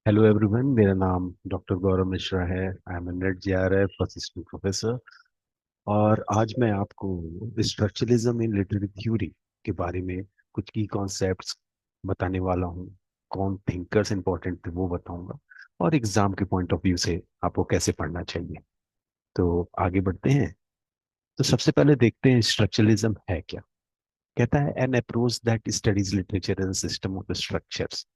Hello everyone, मेरा नाम doctor Gaurav Mishra है। I am an Ed JRF assistant professor. और आज मैं आपको स्ट्रक्चरलिज्म इन लिटरेरी थ्योरी के बारे में कुछ की कॉन्सेप्ट्स बताने वाला हूँ। कौन थिंकर्स इंपॉर्टेंट थे वो बताऊंगा, और एग्जाम के पॉइंट ऑफ व्यू से आपको कैसे पढ़ना चाहिए। तो आगे बढ़ते हैं। तो सबसे पहले देखते हैं स्ट्रक्चरलिज्म है क्या। कहता है an approach that studies literature as system of structures.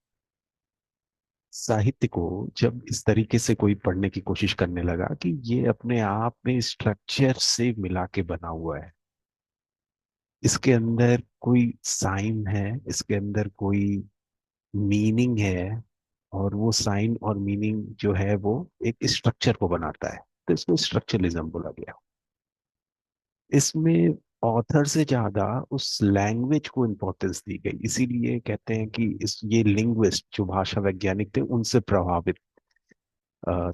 साहित्य को जब इस तरीके से कोई पढ़ने की कोशिश करने लगा कि ये अपने आप में स्ट्रक्चर से मिला के बना हुआ है, इसके अंदर कोई साइन है, इसके अंदर कोई मीनिंग है, और वो साइन और मीनिंग जो है वो एक स्ट्रक्चर को बनाता है, तो इसको स्ट्रक्चरलिज्म बोला गया। इसमें ऑथर से ज्यादा उस लैंग्वेज को इम्पोर्टेंस दी गई, इसीलिए कहते हैं कि इस ये लिंग्विस्ट जो भाषा वैज्ञानिक थे उनसे प्रभावित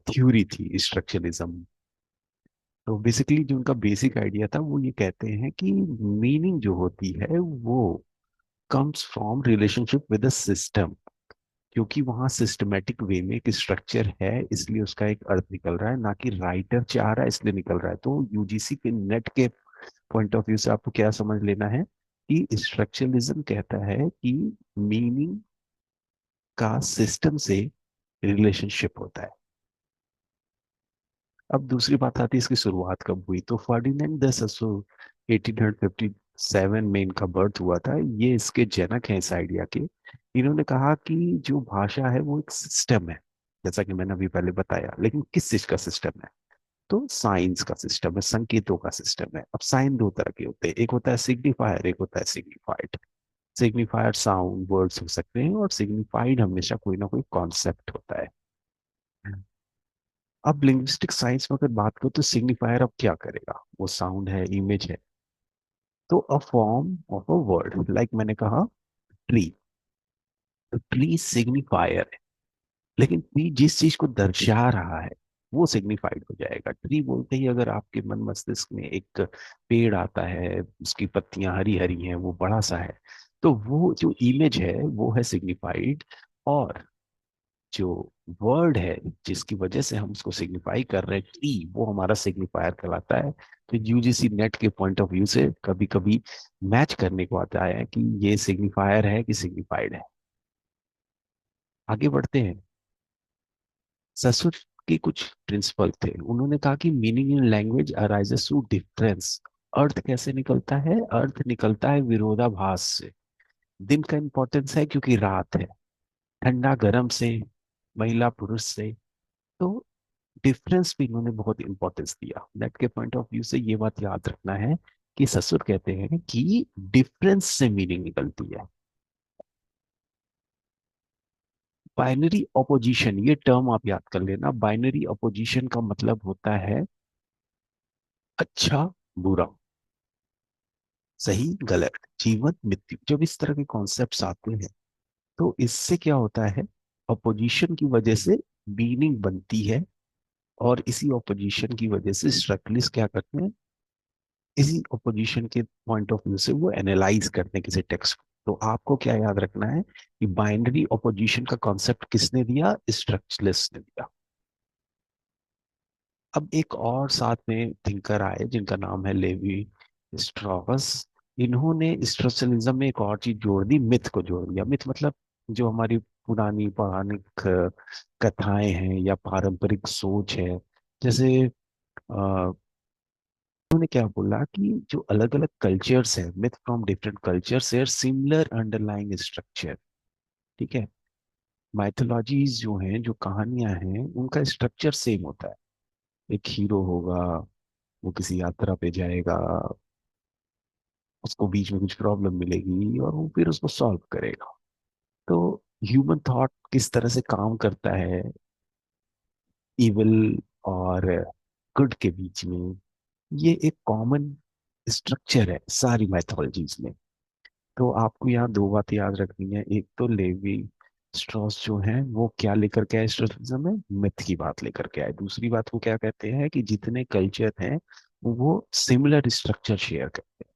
थ्योरी थी स्ट्रक्चरलिज्म। तो बेसिकली जो उनका बेसिक आइडिया था वो ये कहते हैं कि मीनिंग जो होती है वो comes from relationship with the system. क्योंकि वहाँ सिस्टमेटिक वे में एक स्ट्रक्चर है, इसलिए उसका एक अर्थ निकल रहा है, ना कि राइटर चाह रहा है इसलिए निकल रहा है। तो यूजीसी के नेट के पॉइंट ऑफ व्यू से आपको क्या समझ लेना है कि स्ट्रक्चरलिज्म कहता है कि मीनिंग का सिस्टम से रिलेशनशिप होता है। अब दूसरी बात आती है इसकी शुरुआत कब हुई। तो फर्डिनेंड द ससो 1857 में इनका बर्थ हुआ था। ये इसके जनक हैं इस आइडिया के। इन्होंने कहा कि जो भाषा है वो एक सिस्टम है, जैसा कि मैंने अभी पहले बताया। लेकिन किस चीज का सिस्टम है? तो साइंस का सिस्टम है, संकेतों का सिस्टम है। अब साइन दो तरह के होते हैं, एक होता है सिग्निफायर, एक होता है सिग्निफाइड। सिग्निफायर साउंड वर्ड्स हो सकते हैं, और सिग्निफाइड हमेशा कोई ना कोई कॉन्सेप्ट होता है। अब लिंग्विस्टिक साइंस में अगर बात करो तो सिग्निफायर अब क्या करेगा? वो साउंड है, इमेज है। तो a form of a word, like मैंने कहा ट्री। तो ट्री सिग्निफायर है, लेकिन ट्री जिस चीज को दर्शा रहा है वो सिग्निफाइड हो जाएगा। ट्री बोलते ही अगर आपके मन मस्तिष्क में एक पेड़ आता है, उसकी पत्तियां हरी हरी हैं, वो बड़ा सा है, तो वो जो इमेज है वो है सिग्निफाइड। और जो वर्ड है जिसकी वजह से हम उसको सिग्निफाई कर रहे हैं, टी, वो हमारा सिग्निफायर कहलाता है। तो यूजीसी नेट के पॉइंट ऑफ व्यू से कभी कभी मैच करने को आता है कि ये सिग्निफायर है कि सिग्निफाइड है। आगे बढ़ते हैं। ससुर के कुछ प्रिंसिपल थे। उन्होंने कहा कि meaning in language arises through difference. अर्थ कैसे निकलता है? अर्थ निकलता है विरोधाभास से। दिन का इंपॉर्टेंस है क्योंकि रात है, ठंडा गर्म से, महिला पुरुष से। तो डिफरेंस भी इन्होंने बहुत इंपॉर्टेंस दिया। नेट के पॉइंट ऑफ व्यू से ये बात याद रखना है कि ससुर कहते हैं कि डिफरेंस से मीनिंग निकलती है। बाइनरी ऑपोजिशन, ये टर्म आप याद कर लेना। बाइनरी ऑपोजिशन का मतलब होता है अच्छा बुरा, सही गलत, जीवन मृत्यु। जब इस तरह के कॉन्सेप्ट्स आते हैं तो इससे क्या होता है, ऑपोजिशन की वजह से मीनिंग बनती है। और इसी ऑपोजिशन की वजह से स्ट्रक्चरलिस्ट क्या करते हैं, इसी ऑपोजिशन के पॉइंट ऑफ व्यू से वो एनालाइज करते हैं किसी टेक्स्ट को। तो आपको क्या याद रखना है कि बाइनरी ऑपोजिशन का कॉन्सेप्ट किसने दिया? स्ट्रक्चरलिस्ट ने दिया। अब एक और साथ में थिंकर आए जिनका नाम है लेवी स्ट्रॉस। इन्होंने स्ट्रक्चरलिज्म में एक और चीज जोड़ दी, मिथ को जोड़ दिया। मिथ मतलब जो हमारी पुरानी पौराणिक कथाएं हैं या पारंपरिक सोच है। जैसे उन्होंने क्या बोला कि जो अलग अलग कल्चर्स हैं, myth from different cultures share similar underlying structure. ठीक है, माइथोलॉजीज जो हैं, जो कहानियां हैं, उनका स्ट्रक्चर सेम होता है। एक हीरो होगा, वो किसी यात्रा पे जाएगा, उसको बीच में कुछ प्रॉब्लम मिलेगी और वो फिर उसको सॉल्व करेगा। तो ह्यूमन थॉट किस तरह से काम करता है इविल और गुड के बीच में, ये एक कॉमन स्ट्रक्चर है सारी मैथोलॉजीज में। तो आपको यहाँ दो बात याद रखनी है। एक तो लेवी स्ट्रॉस जो है वो क्या लेकर के आए स्ट्रक्चरिज्म में? मिथ की बात लेकर के आए। दूसरी बात वो क्या कहते हैं कि जितने कल्चर हैं वो सिमिलर स्ट्रक्चर शेयर करते हैं।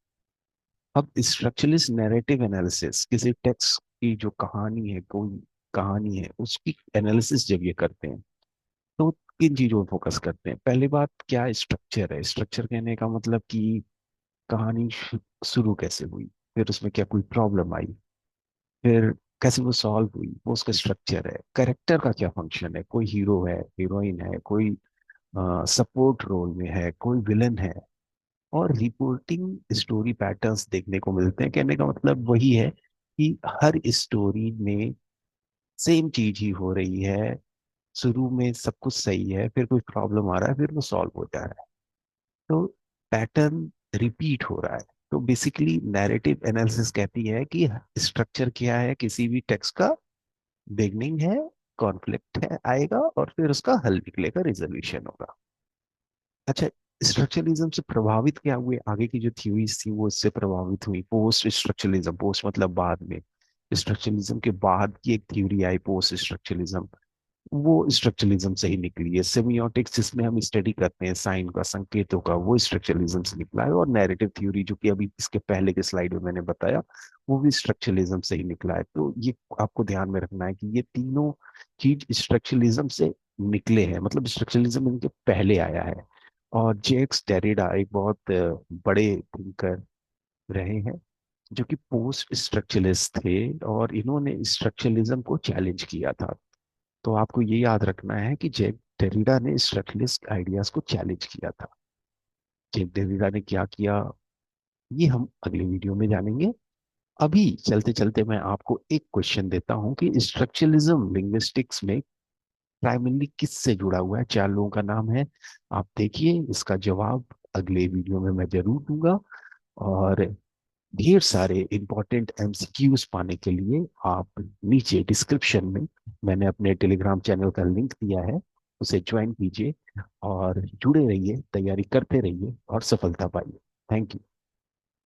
अब स्ट्रक्चरलिस्ट नैरेटिव एनालिसिस, किसी टेक्स्ट की जो कहानी है, कोई कहानी है उसकी एनालिसिस जब ये करते हैं तो किन चीजों पर फोकस करते हैं? पहली बात, क्या स्ट्रक्चर है? स्ट्रक्चर कहने का मतलब कि कहानी शुरू कैसे हुई, फिर उसमें क्या कोई प्रॉब्लम आई, फिर कैसे वो सॉल्व हुई, वो उसका स्ट्रक्चर है। कैरेक्टर का क्या फंक्शन है, कोई हीरो है, हीरोइन है, कोई सपोर्ट रोल में है, कोई विलन है। और रिपोर्टिंग स्टोरी पैटर्न्स देखने को मिलते हैं। कहने का मतलब वही है कि हर स्टोरी में सेम चीज ही हो रही है। शुरू में सब कुछ सही है, फिर कोई प्रॉब्लम आ रहा है, फिर वो सॉल्व हो जा रहा है। तो पैटर्न रिपीट हो रहा है। तो बेसिकली नैरेटिव एनालिसिस कहती है कि स्ट्रक्चर क्या है किसी भी टेक्स्ट का। बिगनिंग है, कॉन्फ्लिक्ट है आएगा, और फिर उसका हल निकलेगा, रिजोल्यूशन होगा। अच्छा, स्ट्रक्चरलिज्म से प्रभावित क्या हुए? आगे की जो थ्योरीज थी वो इससे प्रभावित हुई। पोस्ट स्ट्रक्चरलिज्म, पोस्ट मतलब बाद में, स्ट्रक्चरलिज्म के बाद की एक थ्योरी आई पोस्ट स्ट्रक्चरलिज्म। वो स्ट्रक्चरलिज्म से ही निकली है। सेमियोटिक्स जिसमें हम स्टडी करते हैं साइन का, संकेतों का, वो स्ट्रक्चरलिज्म से निकला है। और नैरेटिव थ्योरी जो कि अभी इसके पहले के स्लाइड में मैंने बताया, वो भी स्ट्रक्चरलिज्म से ही निकला है। तो ये आपको ध्यान में रखना है कि ये तीनों चीज स्ट्रक्चरलिज्म से निकले हैं, मतलब स्ट्रक्चरलिज्म इनके पहले आया है। और जेक्स डेरिडा एक बहुत बड़े थिंकर रहे हैं जो कि पोस्ट स्ट्रक्चरलिस्ट थे, और इन्होंने स्ट्रक्चरलिज्म को चैलेंज किया था। तो आपको ये याद रखना है कि जैक डेरिडा ने स्ट्रक्चरलिस्ट आइडियाज को चैलेंज किया था। जैक डेरिडा ने क्या किया, ये हम अगले वीडियो में जानेंगे। अभी चलते चलते मैं आपको एक क्वेश्चन देता हूं कि स्ट्रक्चरलिज्म लिंग्विस्टिक्स में प्राइमरली किससे जुड़ा हुआ है? चार लोगों का नाम है, आप देखिए। इसका जवाब अगले वीडियो में मैं जरूर दूंगा। और ढेर सारे इंपॉर्टेंट एमसीक्यूज पाने के लिए आप नीचे डिस्क्रिप्शन में मैंने अपने टेलीग्राम चैनल का लिंक दिया है, उसे ज्वाइन कीजिए और जुड़े रहिए, तैयारी करते रहिए और सफलता पाइए। Thank you.